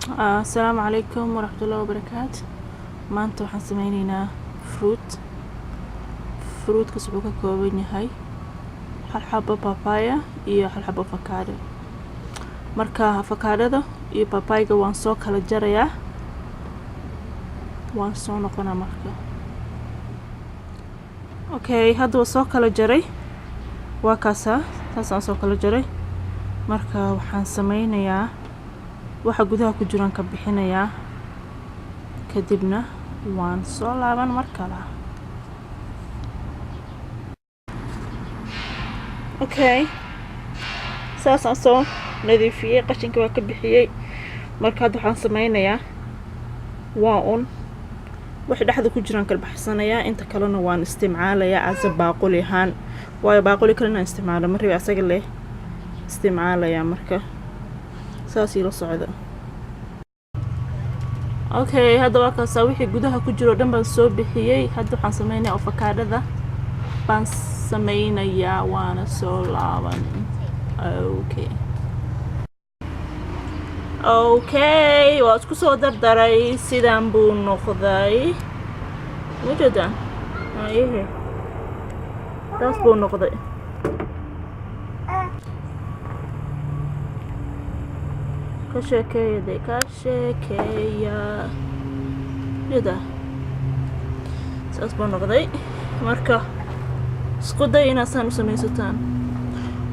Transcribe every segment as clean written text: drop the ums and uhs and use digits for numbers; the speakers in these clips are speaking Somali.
السلام عليكم ورحمة الله وبركاته. maanta waxaan sameynaynaa fruit ka wuxuu ka kooban yahay hal xabo papaya iyo hal xabo avocado. marka avocado iyo papaya waan soo kala jarayaa, waan soo noqonaa marka. okay, hadda waan soo kala jaray, waa kaasa taasaan soo kala jaray. marka waxaan sameynayaa waxa gudaha ku jiraan ka bixinayaa, kadibna waan soo laaban mar kale. okay, saasaan soo nadiifiyey, qashinka waa ka bixiyey. marka hadda waxaan sameynayaa waa waxa dhexda ku jiraan kala baxsanayaa, inta kalena waan isticmaalayaa as baaquli ahaan, waayo baaquli kalena isticmaalo ma rabi asaga leh isticmaalayaa. marka saas ila socda. okay, hadda waa kaasa wixii gudaha ku jiro dhan baan soo bixiyey. hadda waxaan sameynayaa avocado baan sameynayaa, waana soo laaban. okay, waa isku soo dardaray, sidaan buu noqday. wajada ayehe taas buu noqday. ka sheekeeya yada saas buu noqday. marka isku day inaad saan u samaysataan.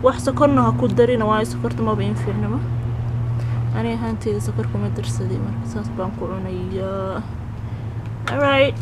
wax sokorna ha ku darina, waayo sokorta maba in fiicnama. ani ahaanteyda sokor kuma darsaday, marka saas baan ku cunayaa. alright.